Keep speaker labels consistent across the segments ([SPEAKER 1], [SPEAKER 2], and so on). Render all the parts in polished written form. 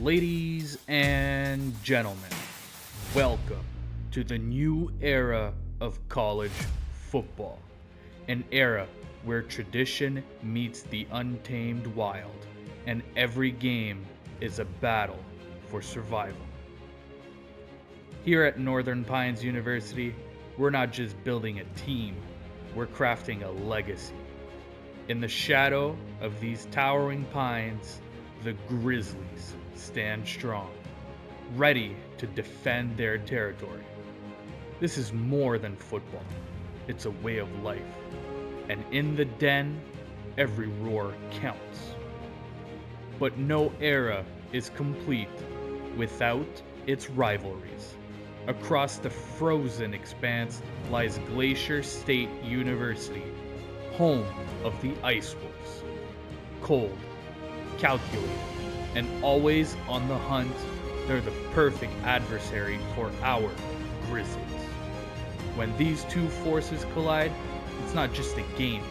[SPEAKER 1] Ladies and gentlemen, welcome to the new era of college football. An era where tradition meets the untamed wild, and every game is a battle for survival. Here at Northern Pines University, we're not just building a team, we're crafting a legacy. In the shadow of these towering pines, the Grizzlies stand strong, ready to defend their territory. This is more than football, it's a way of life. And in the den, every roar counts. But no era is complete without its rivalries. Across the frozen expanse lies Glacier State University, home of the Ice Wolves. Cold, calculated, and always on the hunt, they're the perfect adversary for our Grizzlies. When these two forces collide, it's not just a game,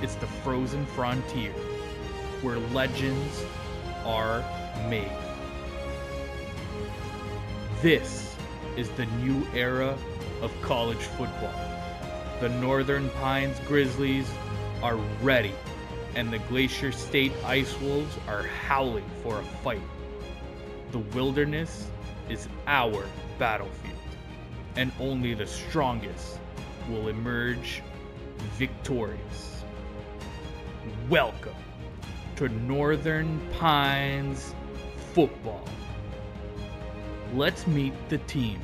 [SPEAKER 1] it's the frozen frontier where legends are made. This is the new era of college football. The Northern Pines Grizzlies are ready, and the Glacier State Ice Wolves are howling for a fight. The wilderness is our battlefield, and only the strongest will emerge victorious. Welcome to Northern Pines football. Let's meet the team.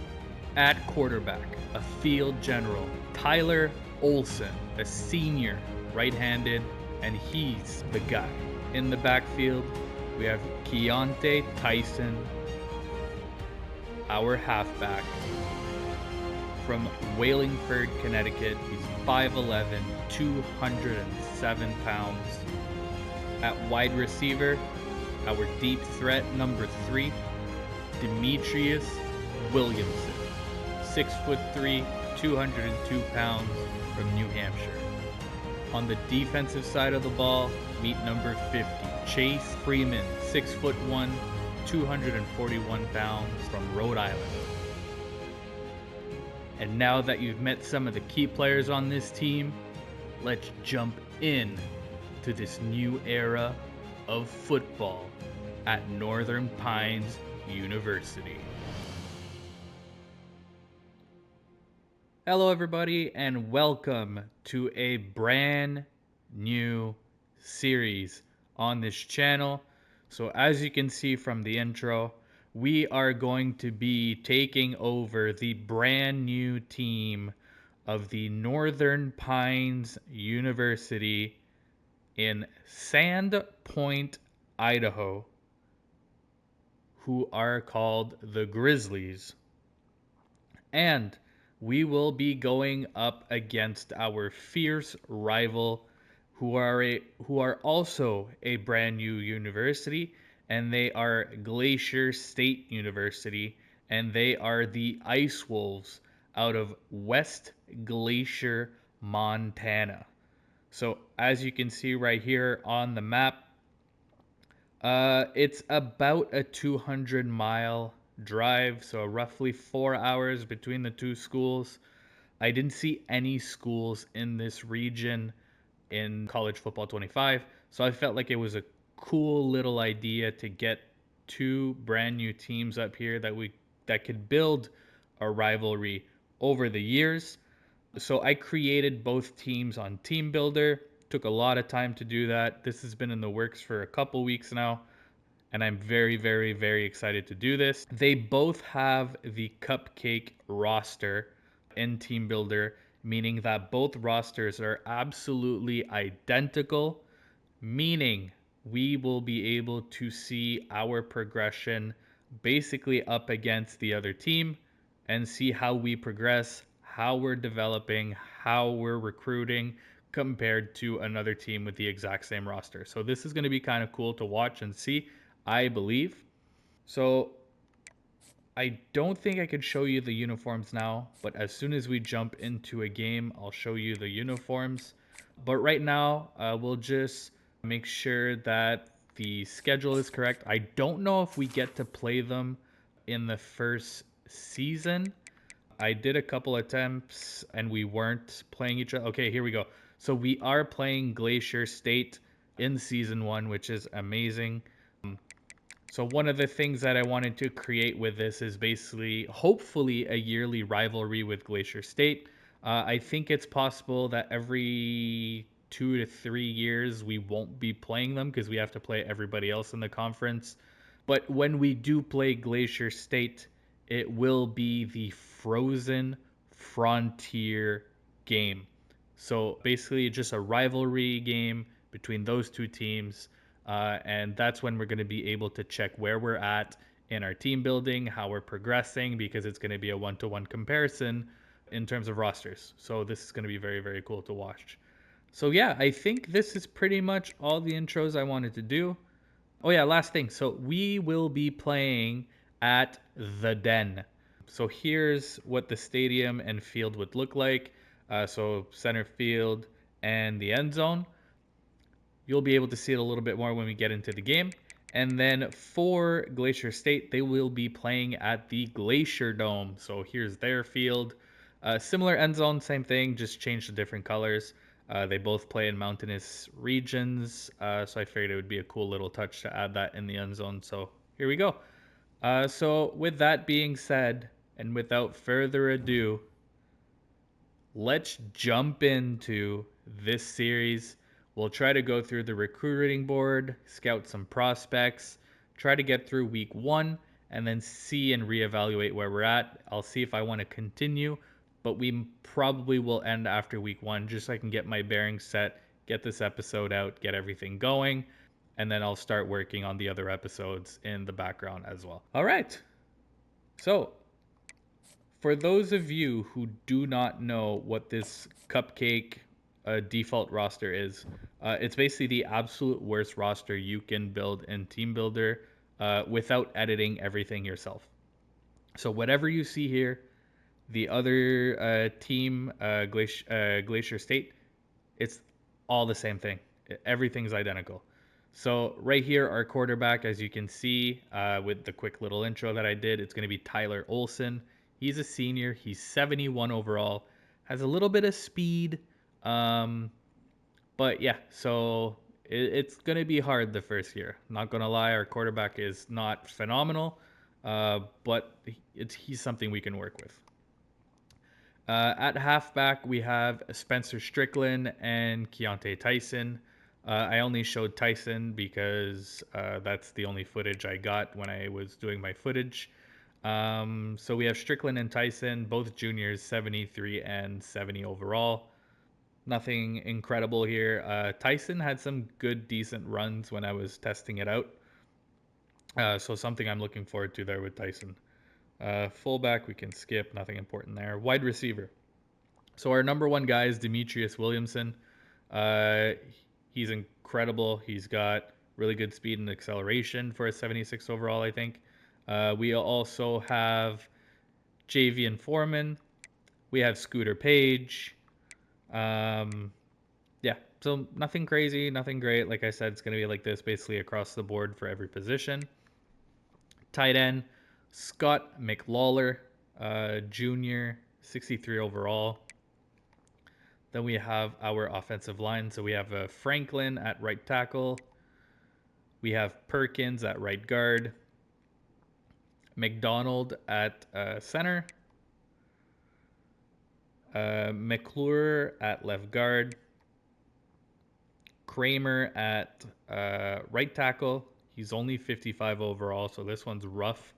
[SPEAKER 1] At quarterback, a field general, Tyler Olson, a senior right-handed, and he's the guy. In the backfield, we have Keontae Tyson, our halfback. From Wallingford, Connecticut, he's 5'11", 207 pounds. At wide receiver, our deep threat number 3, Demetrius Williamson, 6'3", 202 pounds, from New Hampshire. On the defensive side of the ball, meet number 50, Chase Freeman, 6'1", 241 pounds, from Rhode Island. And now that you've met some of the key players on this team, let's jump in to this new era of football at Northern Pines University. Hello everybody, and welcome to a brand new series on this channel. So as you can see from the intro, we are going to be taking over the brand new team of the Northern Pines University in Sand Point, Idaho, who are called the Grizzlies. And we will be going up against our fierce rival, who are also a brand new university, and they are Glacier State University, and they are the Ice Wolves out of West Glacier, Montana. So as you can see right here on the map, it's about a 200-mile drive, so roughly 4 hours between the two schools. I didn't see any schools in this region in College Football 25, so I felt like it was a cool little idea to get two brand new teams up here that could build a rivalry over the years. So I created both teams on Team Builder. Took a lot of time to do that. This has been in the works for a couple weeks now, and I'm very, very, very excited to do this. They both have the cupcake roster in Team Builder, meaning that both rosters are absolutely identical, meaning we will be able to see our progression basically up against the other team and see how we progress, how we're developing, how we're recruiting compared to another team with the exact same roster. So this is going to be kind of cool to watch and see, I believe. So I don't think I could show you the uniforms now, but as soon as we jump into a game, I'll show you the uniforms. But right now, we'll just make sure that the schedule is correct. I don't know if we get to play them in the first season. I did a couple attempts and we weren't playing each other. Okay, here we go. So we are playing Glacier State in season 1, which is amazing. So one of the things that I wanted to create with this is basically, hopefully, a yearly rivalry with Glacier State. I think it's possible that every 2 to 3 years we won't be playing them because we have to play everybody else in the conference. But when we do play Glacier State, it will be the Frozen Frontier game. So basically, just a rivalry game between those two teams. And that's when we're going to be able to check where we're at in our team building, how we're progressing, because it's going to be a one-to-one comparison in terms of rosters. So this is going to be very, very cool to watch. So yeah, I think this is pretty much all the intros I wanted to do. Oh yeah, last thing. So we will be playing at the Den. So here's what the stadium and field would look like. So center field and the end zone. You'll be able to see it a little bit more when we get into the game. And then for Glacier State, they will be playing at the Glacier Dome. So here's their field. Similar end zone, same thing, just changed to different colors. They both play in mountainous regions, so I figured it would be a cool little touch to add that in the end zone. So here we go. So with that being said, and without further ado, let's jump into this series. We'll try to go through the recruiting board, scout some prospects, try to get through week 1, and then see and reevaluate where we're at. I'll see if I want to continue, but we probably will end after week 1 just so I can get my bearings set, get this episode out, get everything going, and then I'll start working on the other episodes in the background as well. All right. So, for those of you who do not know what this cupcake default roster is, it's basically the absolute worst roster you can build in Team Builder without editing everything yourself. So whatever you see here, the other team, Glacier State, it's all the same thing. Everything's identical. So right here, our quarterback, as you can see with the quick little intro that I did, it's going to be Tyler Olson. He's a senior. He's 71 overall. Has a little bit of speed. But yeah, so it's going to be hard the first year. Not going to lie, our quarterback is not phenomenal, but he's something we can work with. At halfback, we have Spencer Strickland and Keontae Tyson. I only showed Tyson because that's the only footage I got when I was doing my footage. So we have Strickland and Tyson, both juniors, 73 and 70 overall. Nothing incredible here. Tyson had some good, decent runs when I was testing it out. So something I'm looking forward to there with Tyson. Fullback, we can skip. Nothing important there. Wide receiver. So our number one guy is Demetrius Williamson. He's incredible. He's got really good speed and acceleration for a 76 overall, I think. We also have Javian Foreman. We have Scooter Page. Yeah, so nothing crazy, nothing great. Like I said, it's going to be like this basically across the board for every position. Tight end, Scott McLawler, junior, 63 overall. Then we have our offensive line. So we have Franklin at right tackle. We have Perkins at right guard. McDonald at center. McClure at left guard. Kramer at right tackle. He's only 55 overall, so this one's rough.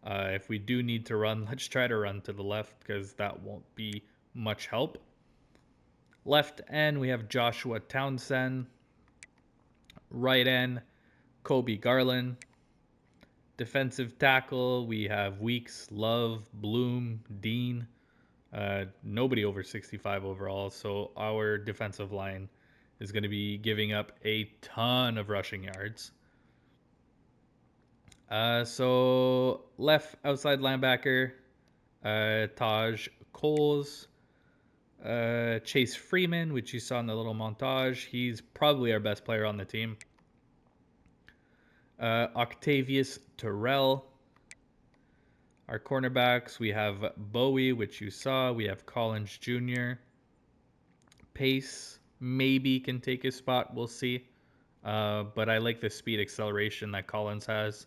[SPEAKER 1] If we do need to run, let's try to run to the left because that won't be much help. Left end, we have Joshua Townsend. Right end, Kobe Garland. Defensive tackle, we have Weeks, Love, Bloom, Dean. Nobody over 65 overall, so our defensive line is going to be giving up a ton of rushing yards. So left outside linebacker, Taj Coles. Chase Freeman, which you saw in the little montage. He's probably our best player on the team. Octavius Terrell. Our cornerbacks, we have Bowie, which you saw. We have Collins Jr. Pace maybe can take his spot. We'll see. But I like the speed acceleration that Collins has.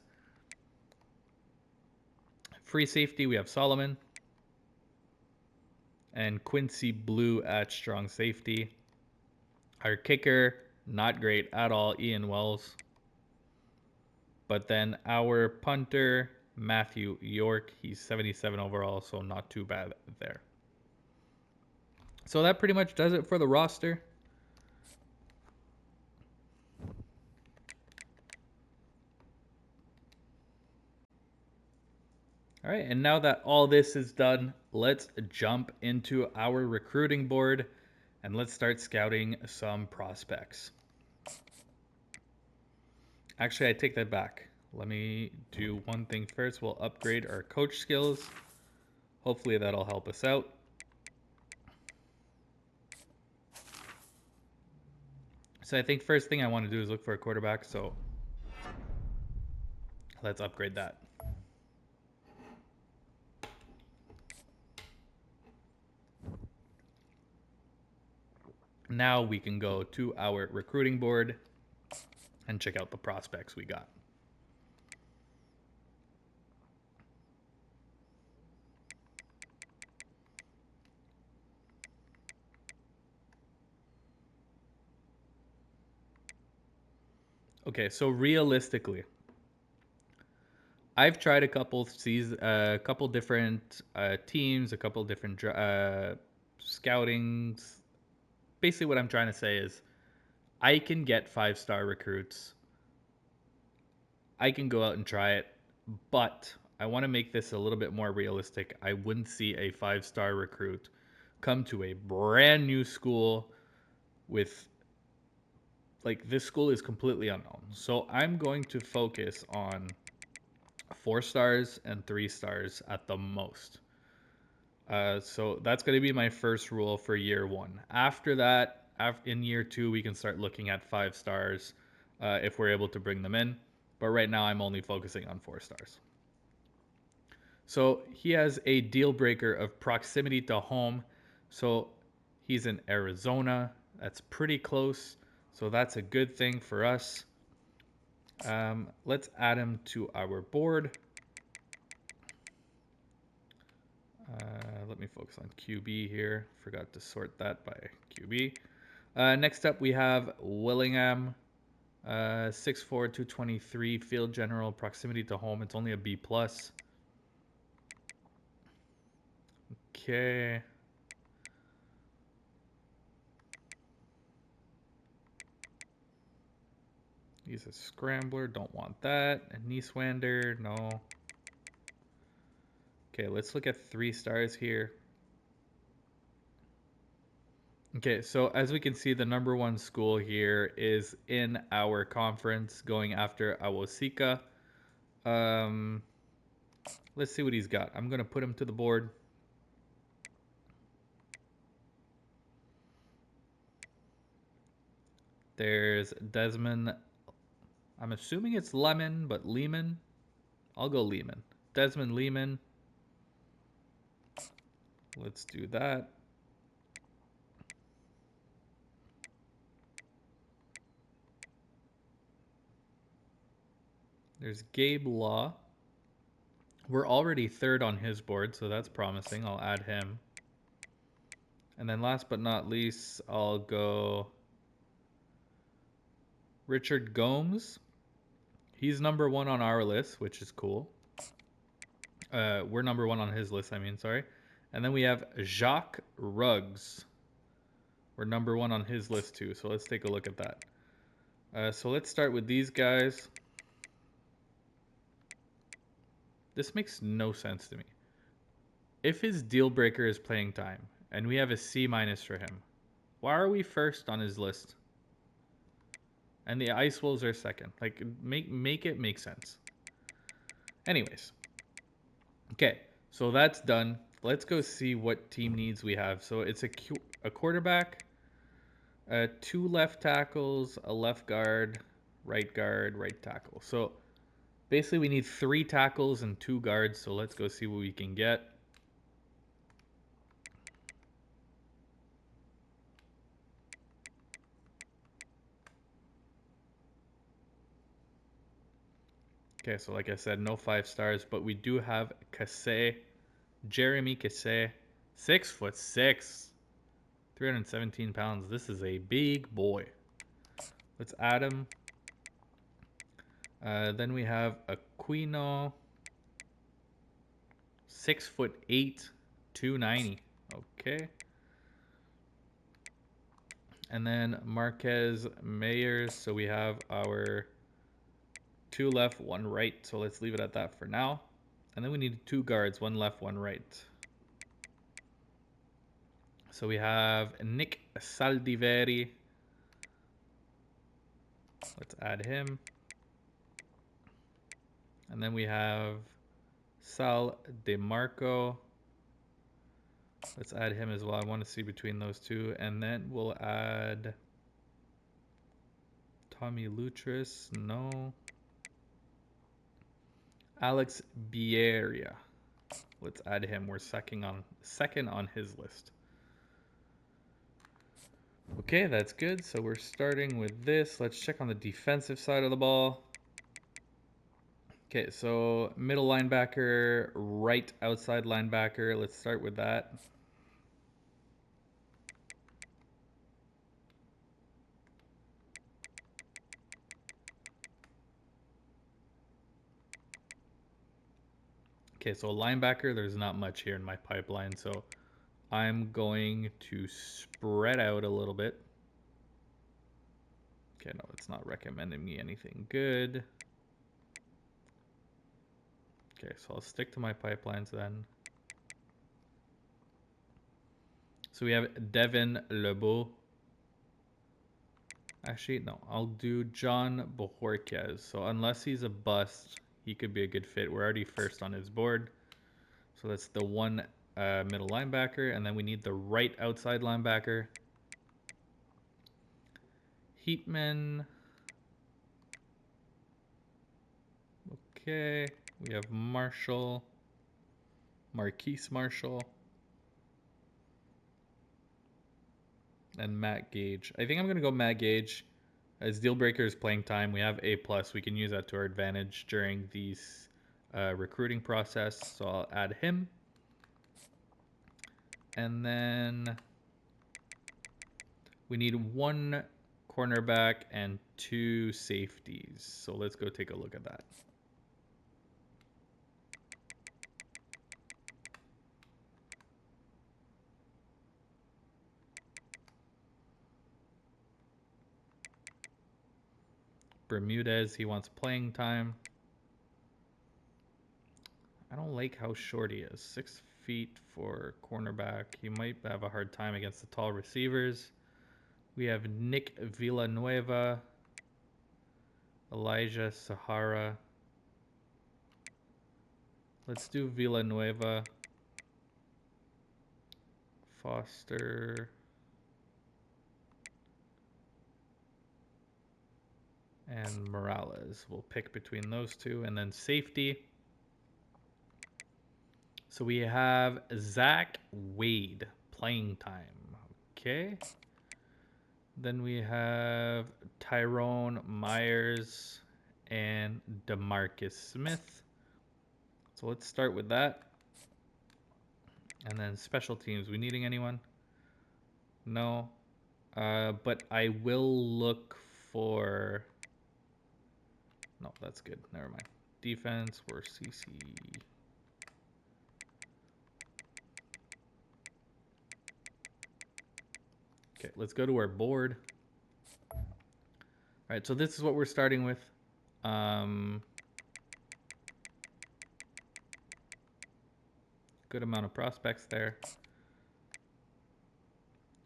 [SPEAKER 1] Free safety, we have Solomon. And Quincy Blue at strong safety. Our kicker, not great at all, Ian Wells. But then our punter, Matthew York, he's 77 overall, so not too bad there. So that pretty much does it for the roster. All right, and now that all this is done, let's jump into our recruiting board and let's start scouting some prospects. Actually, I take that back. Let me do one thing first. We'll upgrade our coach skills. Hopefully that'll help us out. So I think first thing I want to do is look for a quarterback. So let's upgrade that. Now we can go to our recruiting board and check out the prospects we got. Okay, so realistically, I've tried a couple different teams, a couple different scoutings. Basically, what I'm trying to say is, I can get 5-star recruits. I can go out and try it, but I want to make this a little bit more realistic. I wouldn't see a 5-star recruit come to a brand new school with, like, this school is completely unknown. So I'm going to focus on 4 stars and 3 stars at the most. So that's going to be my first rule for year 1. After that, in year 2, we can start looking at 5 stars if we're able to bring them in. But right now, I'm only focusing on 4 stars. So he has a deal breaker of proximity to home. So he's in Arizona. That's pretty close. So that's a good thing for us. Let's add him to our board. Let me focus on QB here. Forgot to sort that by QB. Next up, we have Willingham. 6'4", 223, field general, proximity to home. It's only a B+. Okay. He's a scrambler. Don't want that. And Nieswander, no. Okay, let's look at 3 stars here. Okay, so as we can see, the number 1 school here is in our conference, going after Awosika. Let's see what he's got. I'm going to put him to the board. There's Desmond. I'm assuming it's Lemon, but Lehman. I'll go Lehman. Desmond Lehman. Let's do that. There's Gabe Law. We're already 3rd on his board, so that's promising. I'll add him. And then last but not least, I'll go Richard Gomes. He's number 1 on our list, which is cool. We're number 1 on his list, sorry. And then we have Jacques Ruggs. We're number 1 on his list too, so let's take a look at that. So let's start with these guys. This makes no sense to me. If his deal breaker is playing time, and we have a C- for him, why are we 1st on his list? And the Ice Wolves are 2nd. Like, make it make sense. Anyways. Okay, so that's done. Let's go see what team needs we have. So it's a quarterback, 2 left tackles, a left guard, right tackle. So Basically, we need 3 tackles and 2 guards, so let's go see what we can get. Okay, so like I said, no 5 stars, but we do have Kassé, Jeremy Kassé, 6'6", 317 pounds. This is a big boy. Let's add him. Then we have Aquino, 6'8", 290. Okay. And then Marquez Mayers. So we have our 2 left, 1 right. So let's leave it at that for now. And then we need 2 guards, 1 left, 1 right. So we have Nick Saldiveri. Let's add him. And then we have Sal DeMarco. Let's add him as well. I want to see between those two. And then we'll add Tommy Lutris. No. Alex Bieria. Let's add him. We're second on his list. Okay, that's good. So we're starting with this. Let's check on the defensive side of the ball. Okay, so middle linebacker, right outside linebacker. Let's start with that. Okay, so linebacker, there's not much here in my pipeline, so I'm going to spread out a little bit. Okay, no, it's not recommending me anything good. Okay, so I'll stick to my pipelines then. So we have Devin Lebeau. Actually, no, I'll do John Bojorquez. So unless he's a bust, he could be a good fit. We're already first on his board. So that's the one middle linebacker. And then we need the right outside linebacker. Heatman. Okay. We have Marshall. Marquise Marshall. And Matt Gage. I think I'm going to go Matt Gage. As deal breaker is playing time, we have A+. We can use that to our advantage during these recruiting process. So I'll add him. And then we need 1 cornerback and 2 safeties. So let's go take a look at that. Bermudez, he wants playing time. I don't like how short he is. 6 feet for cornerback. He might have a hard time against the tall receivers. We have Nick Villanueva, Elijah Sahara. Let's do Villanueva. Foster. And Morales. We'll pick between those two. And then safety. So we have Zach Wade, playing time. Okay. Then we have Tyrone Myers and DeMarcus Smith. So let's start with that. And then special teams. We needing anyone? No. But I will look for... No, that's good. Never mind. Defense, we're CC. Okay, let's go to our board. All right, so this is what we're starting with. Good amount of prospects there.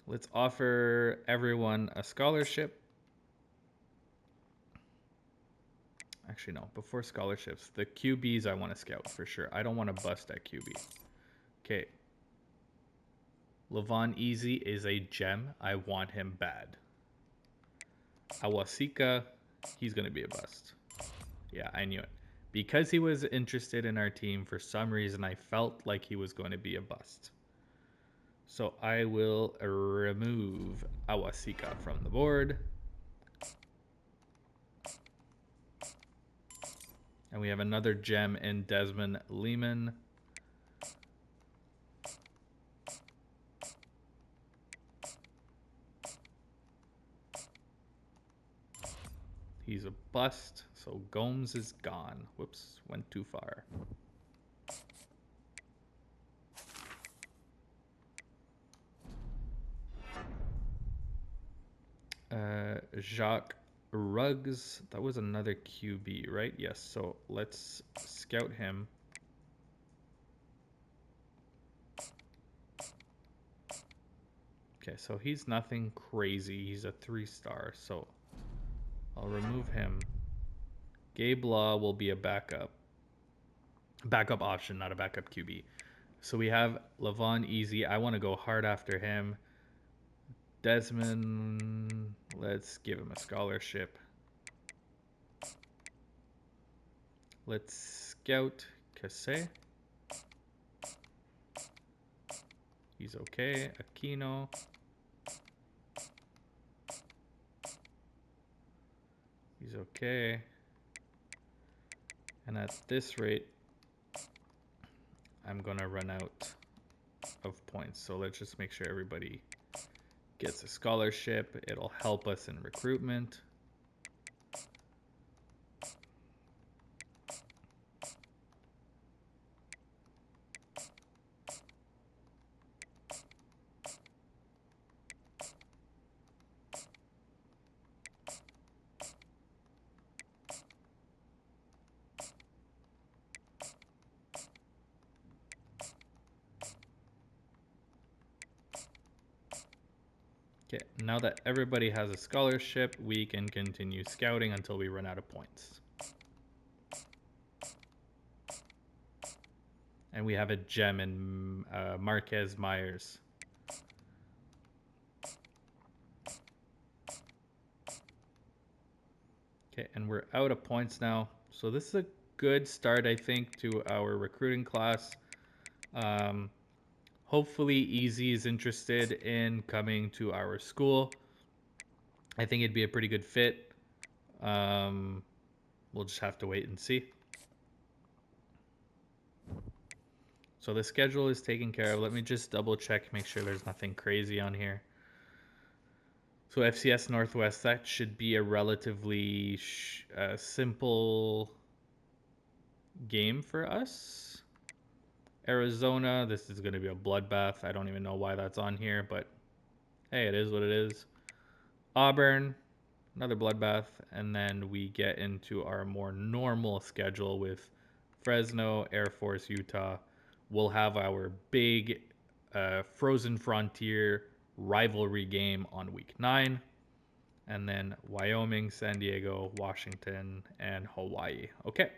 [SPEAKER 1] Let's offer everyone a scholarship. Actually, no. Before scholarships, the QBs I want to scout for sure. I don't want to bust at QB. Okay. Levon Easy is a gem. I want him bad. Awasika, he's going to be a bust. Yeah, I knew it. Because he was interested in our team, for some reason, I felt like he was going to be a bust. So I will remove Awasika from the board. And we have another gem in Desmond Lehman. He's a bust, so Gomes is gone. Whoops, went too far. Jacques Ruggs, that was another QB, right? Yes, so let's scout him. Okay, so he's nothing crazy. He's a 3-star, so I'll remove him. Gabe Law will be a backup. Backup option, not a backup QB. So we have Lavon Easy. I want to go hard after him. Desmond, let's give him a scholarship. Let's scout Kase. He's okay. Aquino. He's okay. And at this rate, I'm going to run out of points. So let's just make sure everybody gets a scholarship. It'll help us in recruitment. Okay, now that everybody has a scholarship, we can continue scouting until we run out of points. And we have a gem in Marquez Myers. Okay, and we're out of points now. So this is a good start, I think, to our recruiting class. Hopefully Easy is interested in coming to our school. I think it'd be a pretty good fit. We'll just have to wait and see. So the schedule is taken care of. Let me just double check, make sure there's nothing crazy on here. So FCS Northwest, that should be a relatively simple game for us. Arizona, this is going to be a bloodbath. I don't even know why that's on here, but hey, it is what it is. Auburn, another bloodbath. And then we get into our more normal schedule with Fresno, Air Force, Utah. We'll have our big Frozen Frontier rivalry game on week 9. And then Wyoming, San Diego, Washington, and Hawaii. Okay.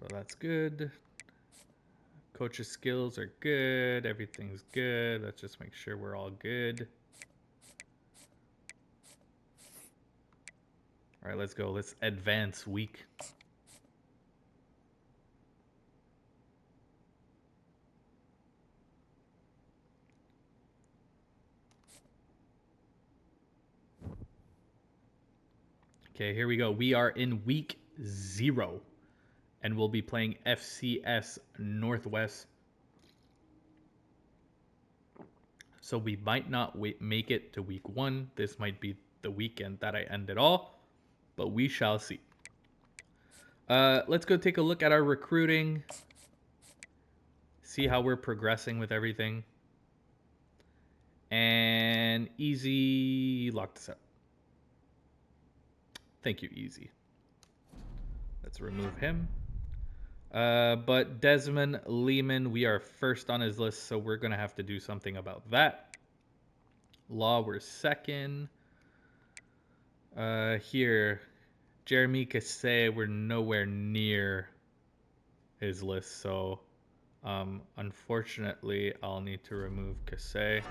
[SPEAKER 1] So that's good. Coach's skills are good. Everything's good. Let's just make sure we're all good. All right, let's go. Let's advance week. Okay, here we go. We are in week 0. And we'll be playing FCS Northwest. So we might not make it to week 1. This might be the weekend that I end it all. But we shall see. Let's go take a look at our recruiting. See how we're progressing with everything. And Easy locked us up. Thank you, Easy. Let's remove him. But Desmond Lehman, we are first on his list, so we're going to have to do something about that. Law, we're second. Here, Jeremy Kase, we're nowhere near his list, so unfortunately, I'll need to remove Kase.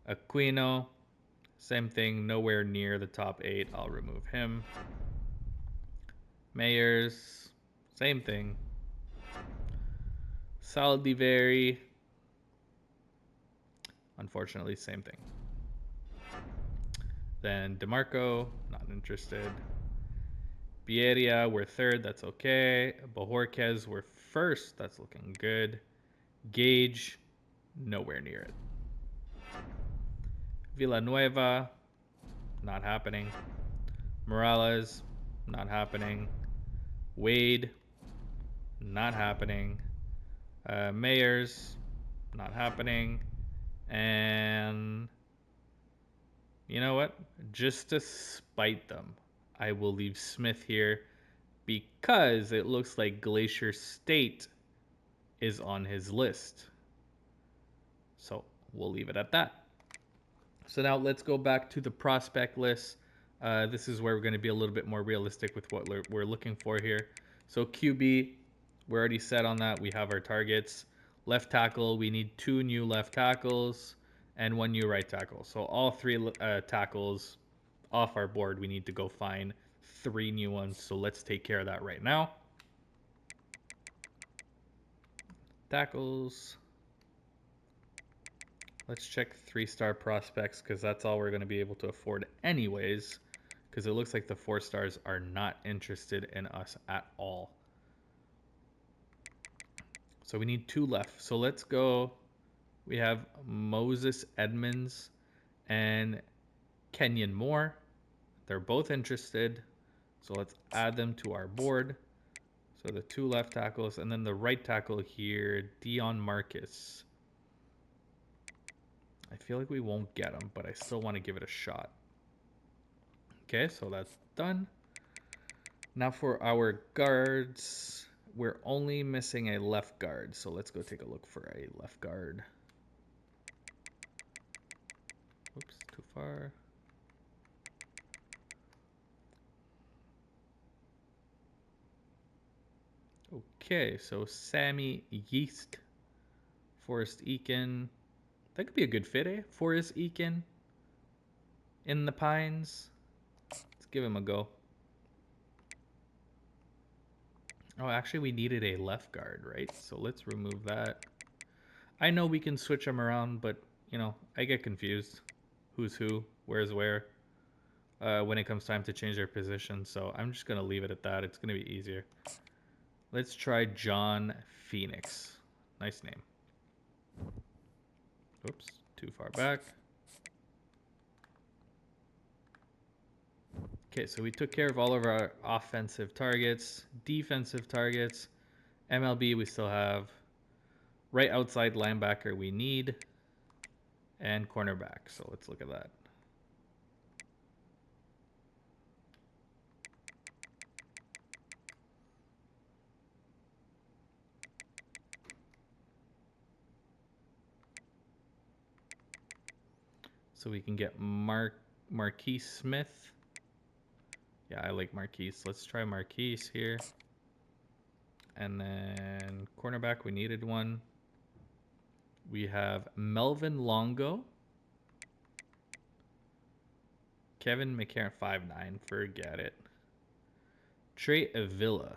[SPEAKER 1] Aquino, Same thing, nowhere near the top 8. I'll remove him. Mayers, same thing. Saldiveri, unfortunately, same thing. Then DeMarco, not interested. Bieria, we're third, that's okay. Bajorquez, we're first, that's looking good. Gage, nowhere near it. Villanueva, not happening. Morales, not happening. Wade, not happening. Mayers, not happening. And you know what? Just to spite them, I will leave Smith here because it looks like Glacier State is on his list. So we'll leave it at that. So now let's go back to the prospect list. This is where we're going to be a little bit more realistic with what we're looking for here. So QB, we're already set on that. We have our targets. Left tackle, we need 2 new left tackles and 1 new right tackle. So all 3 tackles off our board. We need to go find 3 new ones. So let's take care of that right now. Tackles. Let's check 3-star prospects because that's all we're going to be able to afford anyways, because it looks like the 4 stars are not interested in us at all. So we need 2 left. So let's go. We have Moses Edmonds and Kenyon Moore. They're both interested. So let's add them to our board. So the 2 left tackles, and then the right tackle here, Dion Marcus. I feel like we won't get him, but I still want to give it a shot. Okay, so that's done. Now for our guards, we're only missing a left guard. So let's go take a look for a left guard. Oops, too far. Okay, so Sammy Yeast, Forrest Eakin. That could be a good fit, eh? Forrest Eakin in the Pines. Let's give him a go. Oh, actually, we needed a left guard, right? So let's remove that. I know we can switch them around, but, you know, I get confused. Who's who, where's where, when it comes time to change their position. So I'm just going to leave it at that. It's going to be easier. Let's try John Phoenix. Nice name. Oops, too far back. Okay, so we took care of all of our offensive targets, defensive targets. MLB, we still have right outside linebacker we need, and cornerback. So let's look at that. So we can get Marquise Smith. Yeah, I like Marquise. Let's try Marquise here. And then cornerback, we needed one. We have Melvin Longo. Kevin McCarron, 5'9", forget it. Trey Avila.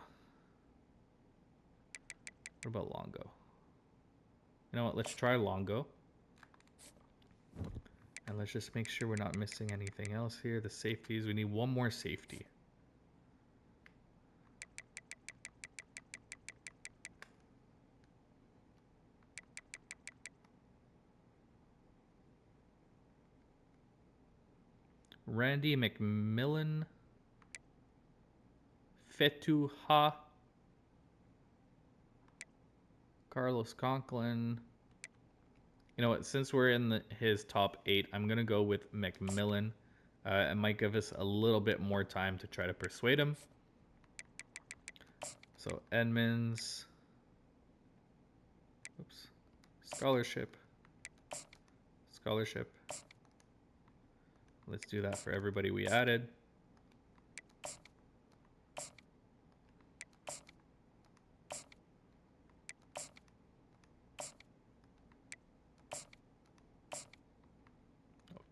[SPEAKER 1] What about Longo? You know what, let's try Longo. And let's just make sure we're not missing anything else here. The safeties, we need one more safety. Randy McMillan. Fetuha. Carlos Conklin. You know what? Since we're in his top 8, I'm going to go with McMillan. It might give us a little bit more time to try to persuade him. So Edmonds. Oops. Scholarship. Scholarship. Let's do that for everybody we added.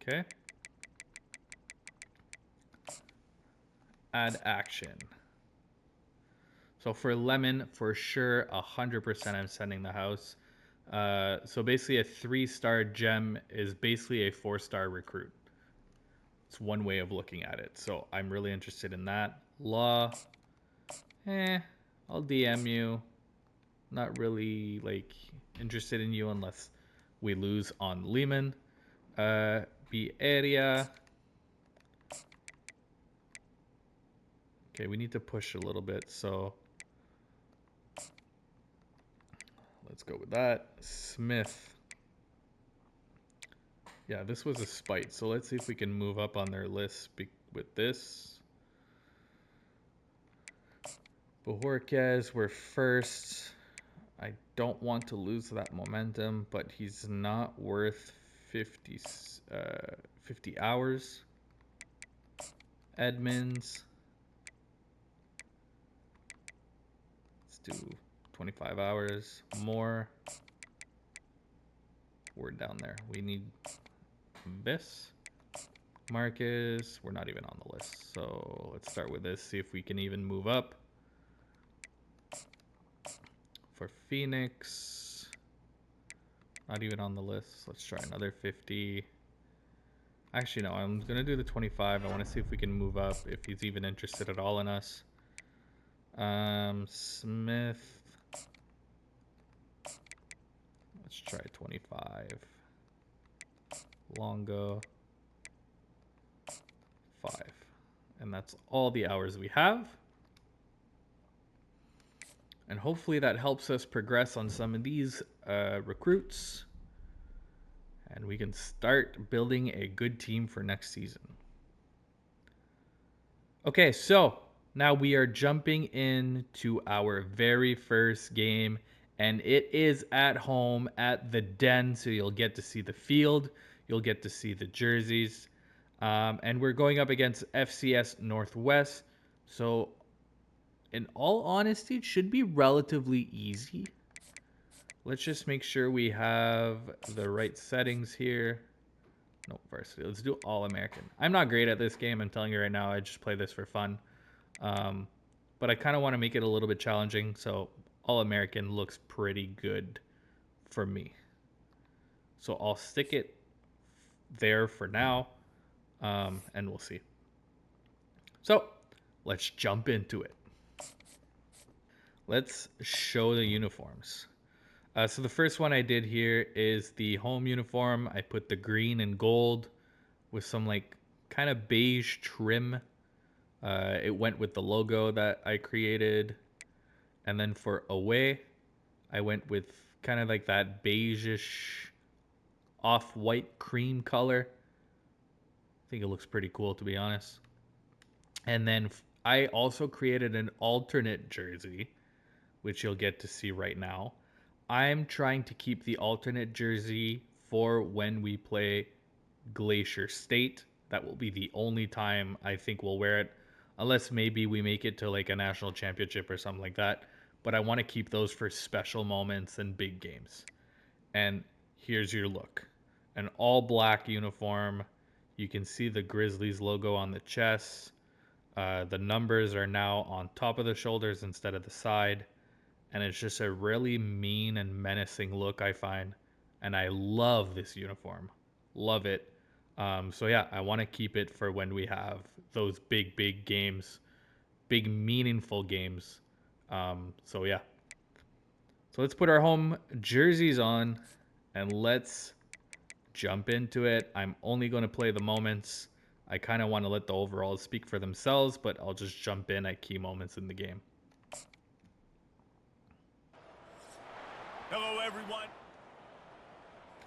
[SPEAKER 1] Okay. Add action. So for Lemon, for sure, 100% I'm sending the house. So basically a 3-star gem is basically a 4-star recruit. It's one way of looking at it. So I'm really interested in that. Law, I'll DM you. Not really like interested in you unless we lose on Lehman. Be area. Okay, we need to push a little bit, so let's go with that. Smith. Yeah, this was a spite, so let's see if we can move up on their list with this. Bojorquez, we're first. I don't want to lose that momentum, but he's not worth 50 hours. Edmonds. Let's do 25 hours more. We're down there. We need this. Marcus, we're not even on the list. So let's start with this, see if we can even move up. For Phoenix, not even on the list. Let's try another 50. Actually, no, I'm going to do the 25. I want to see if we can move up, if he's even interested at all in us. Smith. Let's try 25. Longo. 5. And that's all the hours we have. And hopefully that helps us progress on some of these recruits. And we can start building a good team for next season. Okay, so now we are jumping into our very first game. And it is at home at the Den. So you'll get to see the field. You'll get to see the jerseys. And we're going up against FCS Northwest. So in all honesty, it should be relatively easy. Let's just make sure we have the right settings here. No, varsity. Let's do All-American. I'm not great at this game. I'm telling you right now. I just play this for fun. But I kind of want to make it a little bit challenging. So All-American looks pretty good for me. So I'll stick it there for now. And we'll see. So let's jump into it. Let's show the uniforms. So the first one I did here is the home uniform. I put the green and gold with some like kind of beige trim. It went with the logo that I created. And then for away, I went with kind of like that beige-ish off-white cream color. I think it looks pretty cool, to be honest. And then I also created an alternate jersey, which you'll get to see right now. I'm trying to keep the alternate jersey for when we play Glacier State. That will be the only time I think we'll wear it, unless maybe we make it to like a national championship or something like that. But I want to keep those for special moments and big games. And here's your look. An all black uniform. You can see the Grizzlies logo on the chest. The numbers are now on top of the shoulders instead of the side. And it's just a really mean and menacing look, I find. And I love this uniform. Love it. So yeah, I want to keep it for when we have those big games. Big, meaningful games. So yeah. So let's put our home jerseys on. And let's jump into it. I'm only going to play the moments. I kind of want to let the overalls speak for themselves. But I'll just jump in at key moments in the game.
[SPEAKER 2] Hello, everyone.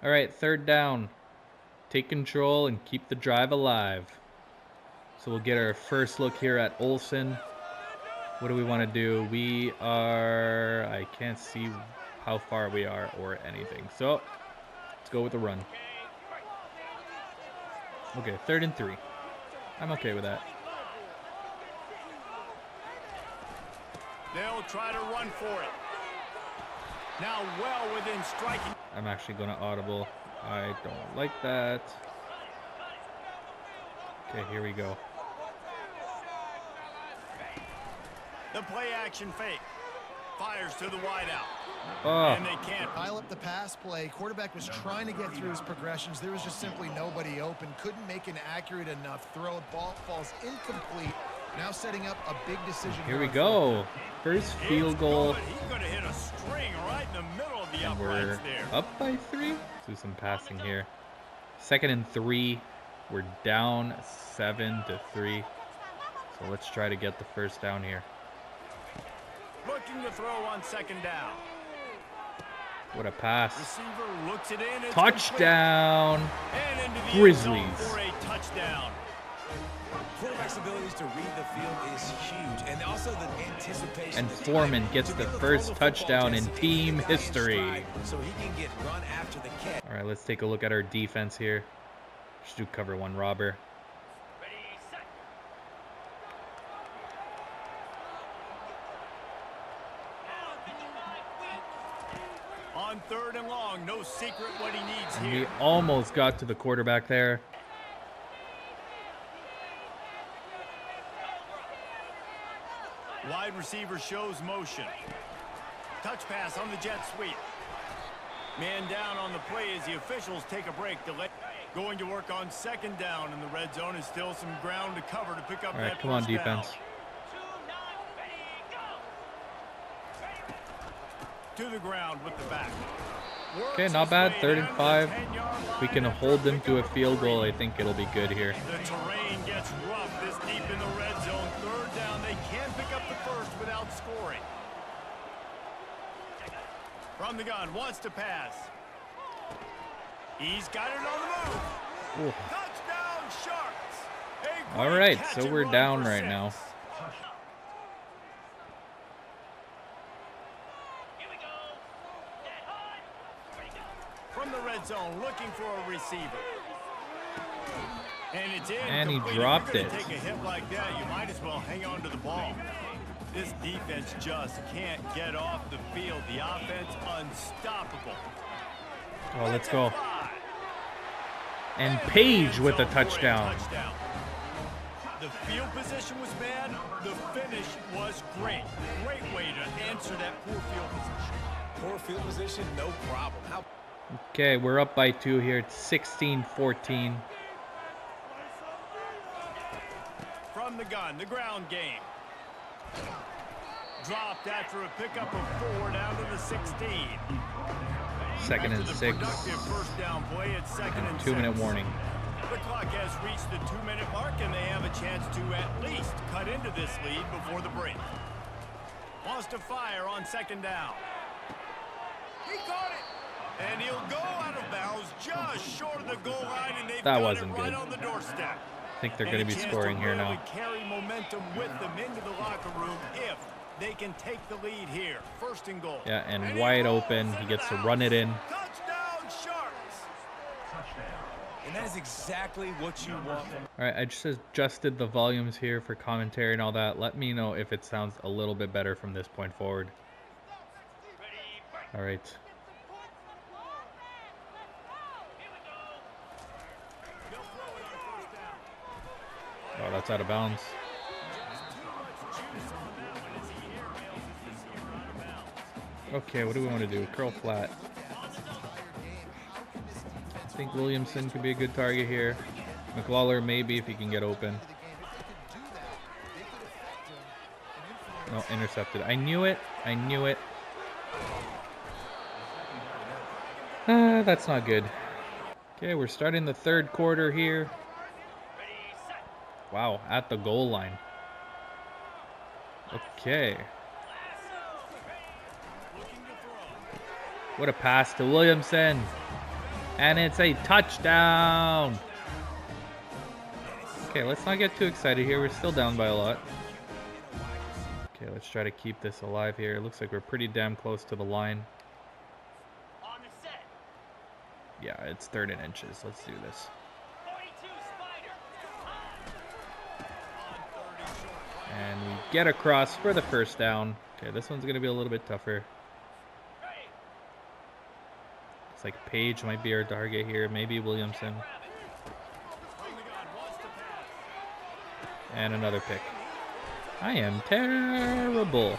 [SPEAKER 1] All right, third down. Take control and keep the drive alive. So we'll get our first look here at Olsen. What do we want to do? We are... I can't see how far we are or anything. So let's go with the run. Okay, 3rd and 3. I'm okay with that.
[SPEAKER 2] They'll try to run for it. Now well within striking.
[SPEAKER 1] I'm actually going to audible. I don't like that. Okay, here we go.
[SPEAKER 2] The play action fake. Fires to the wideout.
[SPEAKER 1] Oh.
[SPEAKER 2] And they can't
[SPEAKER 3] Pile up the pass play. Quarterback was trying to get through his progressions. There was just simply nobody open. Couldn't make an accurate enough throw. Ball falls incomplete. Now setting up a big decision.
[SPEAKER 1] Here we go. First field goal.
[SPEAKER 2] He's going to hit a string right in the middle of the
[SPEAKER 1] And
[SPEAKER 2] uprights
[SPEAKER 1] we're
[SPEAKER 2] there.
[SPEAKER 1] up by 3. Let's do some passing here. 2nd and 3. We're down 7-3. So let's try to get the first down here.
[SPEAKER 2] Looking to throw on 2nd down.
[SPEAKER 1] What a pass.
[SPEAKER 2] Receiver looks it in. It's
[SPEAKER 1] Touchdown.
[SPEAKER 2] complete. And into the
[SPEAKER 1] Grizzlies.
[SPEAKER 2] end zone for a touchdown.
[SPEAKER 4] Quarterback's abilities to read the field is huge, and also the anticipation.
[SPEAKER 1] And Foreman gets the first touchdown in team history.
[SPEAKER 4] So he can get run after the catch.
[SPEAKER 1] All right, let's take a look at our defense here. Just do cover 1 robber.
[SPEAKER 2] On 3rd and long, no secret what he needs
[SPEAKER 1] And
[SPEAKER 2] here.
[SPEAKER 1] we almost got to the quarterback there.
[SPEAKER 2] Wide receiver shows motion. Touch pass on the jet sweep. Man down on the play as the officials take a break. Going to work on 2nd down, and the red zone is still some ground to cover to pick up
[SPEAKER 1] All
[SPEAKER 2] that
[SPEAKER 1] right, come on,
[SPEAKER 2] first down.
[SPEAKER 1] defense.
[SPEAKER 2] To the ground with the back.
[SPEAKER 1] Okay,
[SPEAKER 2] Works
[SPEAKER 1] not
[SPEAKER 2] his
[SPEAKER 1] bad.
[SPEAKER 2] way
[SPEAKER 1] 3rd
[SPEAKER 2] down
[SPEAKER 1] and
[SPEAKER 2] to the
[SPEAKER 1] 5.
[SPEAKER 2] 10-yard
[SPEAKER 1] We
[SPEAKER 2] line
[SPEAKER 1] can
[SPEAKER 2] after
[SPEAKER 1] hold them
[SPEAKER 2] pick
[SPEAKER 1] to a
[SPEAKER 2] up a
[SPEAKER 1] field goal. I
[SPEAKER 2] free.
[SPEAKER 1] think it'll be good here.
[SPEAKER 2] The terrain gets rough this deep in the red zone. 3rd down, they can pick up the first without scoring. From the gun, wants to pass. He's got it on the move.
[SPEAKER 1] Ooh.
[SPEAKER 2] Touchdown, Sharks. A
[SPEAKER 1] All
[SPEAKER 2] great
[SPEAKER 1] right,
[SPEAKER 2] catch
[SPEAKER 1] so
[SPEAKER 2] and
[SPEAKER 1] we're
[SPEAKER 2] run
[SPEAKER 1] down
[SPEAKER 2] for
[SPEAKER 1] right
[SPEAKER 2] 6.
[SPEAKER 1] now.
[SPEAKER 2] From the red zone, looking for a receiver. And it's in.
[SPEAKER 1] And he
[SPEAKER 2] complete.
[SPEAKER 1] dropped
[SPEAKER 2] If you're
[SPEAKER 1] it.
[SPEAKER 2] gonna take a hit like that, you might as well hang on to the ball. This defense just can't get off the field. The offense unstoppable.
[SPEAKER 1] Oh, let's go.
[SPEAKER 2] Fly.
[SPEAKER 1] And
[SPEAKER 2] And
[SPEAKER 1] Page
[SPEAKER 2] end
[SPEAKER 1] with a
[SPEAKER 2] zone for
[SPEAKER 1] touchdown.
[SPEAKER 2] The field position was bad. The finish was great. Great way to answer that poor field position.
[SPEAKER 4] Poor field position, no problem. How
[SPEAKER 1] Okay, we're up by 2 here. It's 16-14.
[SPEAKER 2] From the gun, the ground game. Dropped after a pickup of 4 down to the 16.
[SPEAKER 1] 2nd and
[SPEAKER 2] After the
[SPEAKER 1] 6.
[SPEAKER 2] productive first down play, it's 2nd and
[SPEAKER 1] 2-minute
[SPEAKER 2] 6.
[SPEAKER 1] warning.
[SPEAKER 2] The clock has reached the 2-minute mark, and they have a chance to at least cut into this lead before the break. Wants to fire on 2nd down. He caught it, and he'll go out of bounds just short of the goal line, and they've
[SPEAKER 1] That
[SPEAKER 2] got
[SPEAKER 1] wasn't
[SPEAKER 2] it right
[SPEAKER 1] good.
[SPEAKER 2] on the doorstep.
[SPEAKER 1] I think they're
[SPEAKER 2] And
[SPEAKER 1] going
[SPEAKER 2] a
[SPEAKER 1] to be
[SPEAKER 2] chance
[SPEAKER 1] scoring here
[SPEAKER 2] really
[SPEAKER 1] now.
[SPEAKER 2] Carry momentum with them into the locker room if they can take the lead here. 1st and goal.
[SPEAKER 1] Yeah, and
[SPEAKER 2] he
[SPEAKER 1] wide
[SPEAKER 2] rolls
[SPEAKER 1] open. He
[SPEAKER 2] into
[SPEAKER 1] gets
[SPEAKER 2] the
[SPEAKER 1] to run it in.
[SPEAKER 2] Touchdown, Sharks!
[SPEAKER 4] and that is exactly what you want from
[SPEAKER 1] All right, I just adjusted the volumes here for commentary and all that. Let me know if it sounds a little bit better from this point forward. All right. Oh, that's out of bounds. Okay, what do we want to do? Curl flat. I think Williamson could be a good target here. McLawler maybe if he can get open. No, intercepted. I knew it. I knew it. That's not good. Okay, we're starting the 3rd quarter here. Wow, at the goal line. Okay. What a pass to Williamson. And it's a touchdown. Okay, let's not get too excited here. We're still down by a lot. Okay, let's try to keep this alive here. It looks like we're pretty damn close to the line. Yeah, it's 3rd and inches. Let's do this. And we get across for the first down. Okay, this one's going to be a little bit tougher. Looks like Page might be our target here. Maybe Williamson. And another pick. I am terrible.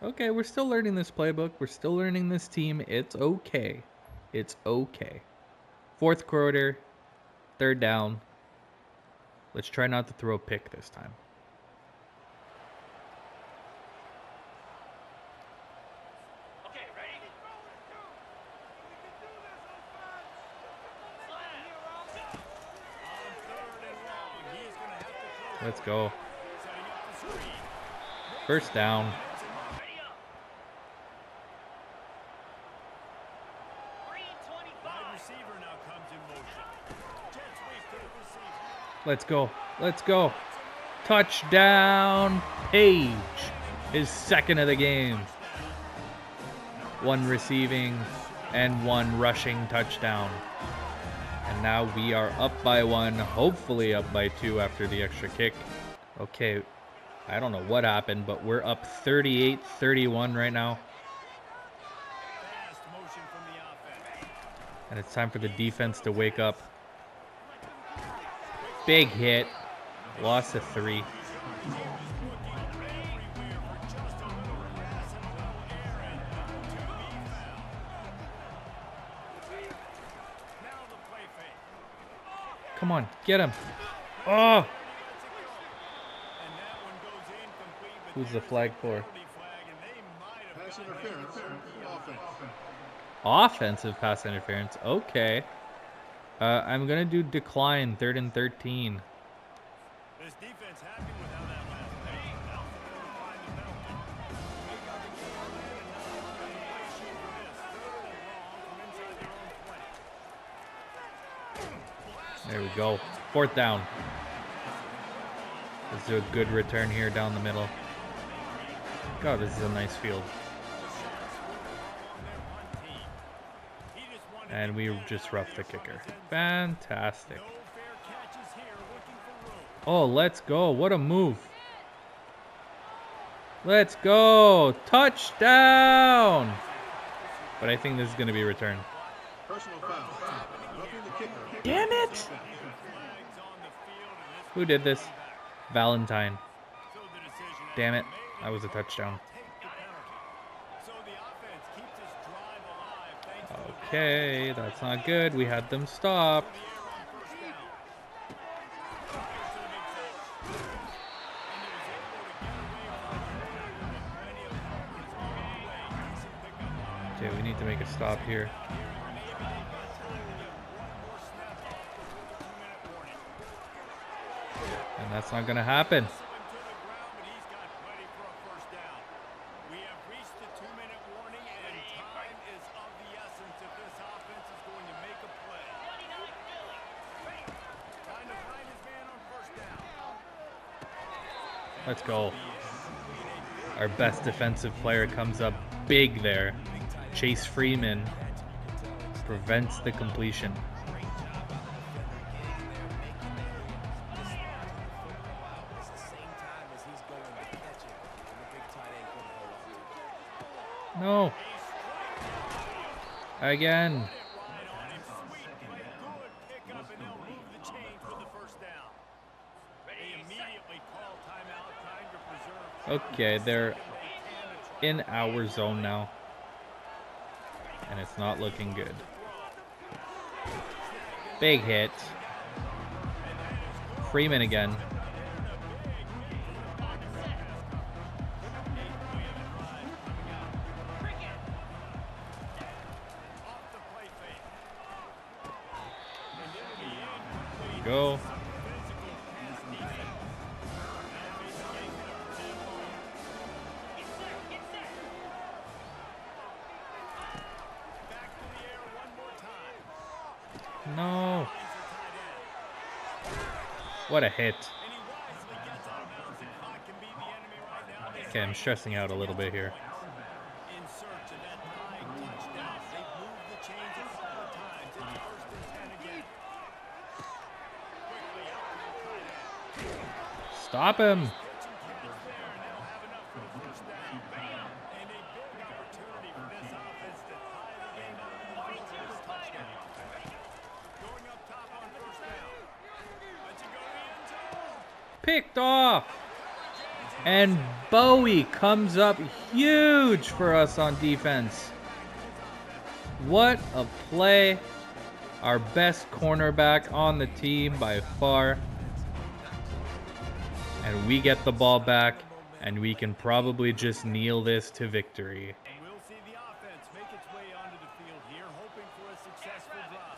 [SPEAKER 1] Okay, we're still learning this playbook. We're still learning this team. It's okay. It's okay. Fourth quarter, third down. Let's try not to throw a pick this time.
[SPEAKER 2] Okay, ready? On third and long, he's going to have to throw.
[SPEAKER 1] Let's go.
[SPEAKER 2] Setting up the screen.
[SPEAKER 1] First down.
[SPEAKER 2] Ready up. Wide receiver now comes in motion. Jet sweep to the receiver.
[SPEAKER 1] Let's go. Let's go. Touchdown, Page. His second of the game. One receiving and one rushing touchdown. And now we are up by one, hopefully up by two after the extra kick. Okay, I don't know what happened, but we're up 38-31 right now.
[SPEAKER 2] Fast motion from the offense.
[SPEAKER 1] And it's time for the defense to wake up. Big hit. Loss of 3. Come on, get him. Oh! Who's the flag for?
[SPEAKER 5] Pass interference, offense.
[SPEAKER 1] Offensive pass interference. Okay. I'm going to do decline, 3rd and 13.
[SPEAKER 2] This defense happy with how that last play. Now they'll find the penalty. Make out the game plan and now they'll play shoot for this. Third and long from inside their own 20.
[SPEAKER 1] There we go. 4th down. Let's do a good return here down the middle. God, this is a nice field. And we just roughed the kicker. Fantastic. Oh, let's go. What a move. Let's go. Touchdown. But I think this is going to be returned.
[SPEAKER 5] Personal foul. Roughing the kicker.
[SPEAKER 1] Damn it. Who did this? Valentine. Damn it. That was a touchdown. Okay, that's not good. We had them stopped. Okay, we need to make a stop here. And that's not going to happen. Let's go. Our best defensive player comes up big there. Chase Freeman prevents the completion. No. Again. Okay, they're in our zone now. And it's not looking good. Big hit. Freeman again. Go. No. What a hit. Okay, I'm stressing out a little bit here. Stop him. Pick. picked off. And Bowie comes up huge for us on defense. What a play. Our best cornerback on the team by far. And we get the ball back, and we can probably just kneel this to victory.
[SPEAKER 2] We'll see the offense make its way onto the field here, hoping for a successful drop.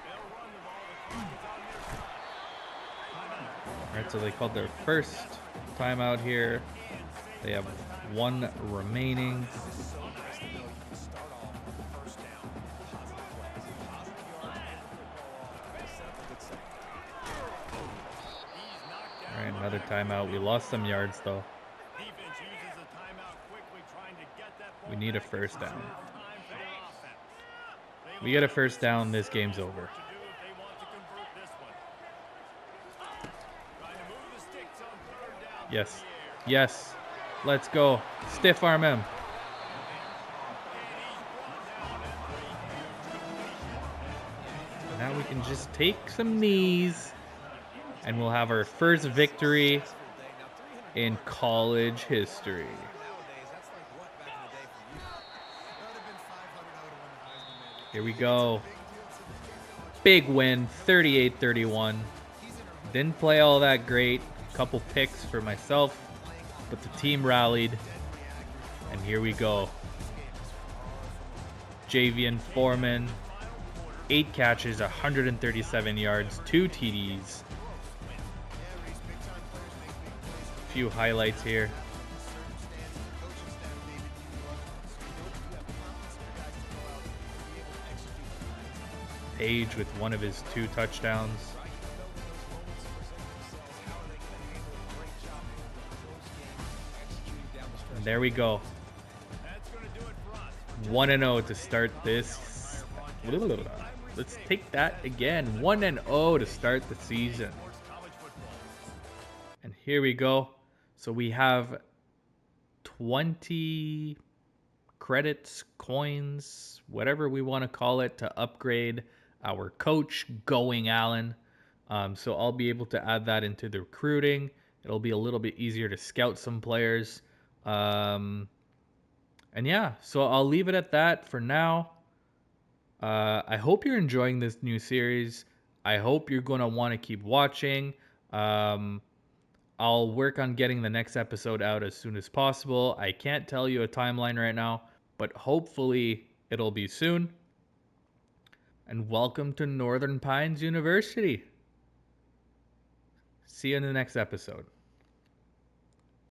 [SPEAKER 2] They'll run the ball. The clock is on their side.
[SPEAKER 1] All right, so they called their first timeout here. They have one remaining. All right, another timeout. We lost some yards, though.
[SPEAKER 2] Defense uses a timeout quickly, trying to get that ball
[SPEAKER 1] We need a
[SPEAKER 2] back.
[SPEAKER 1] first down.
[SPEAKER 2] Time for their offense.
[SPEAKER 1] We get a first down, this game's over.
[SPEAKER 2] To do if they want to convert this one. Trying to move the sticks on third down.
[SPEAKER 1] Yes. Yes. Let's go. Stiff arm him. Now we can just take some knees, and we'll have our first victory in college history. Here we go. Big win, 38-31. Didn't play all that great. Couple picks for myself, but the team rallied. And here we go. Javian Foreman, 8 catches, 137 yards, 2 TDs. Few highlights here. Page with one of his 2 touchdowns. And there we go. 1-0 to start this. Let's take that again. 1-0 to start the season. And here we go. So we have 20 credits, coins, whatever we want to call it, to upgrade our coach, Going Allen. So I'll be able to add that into the recruiting. It'll be a little bit easier to scout some players. And yeah, so I'll leave it at that for now. I hope you're enjoying this new series. I hope you're going to want to keep watching. I'll work on getting the next episode out as soon as possible. I can't tell you a timeline right now, but hopefully it'll be soon. And welcome to Northern Pines University. See you in the next episode.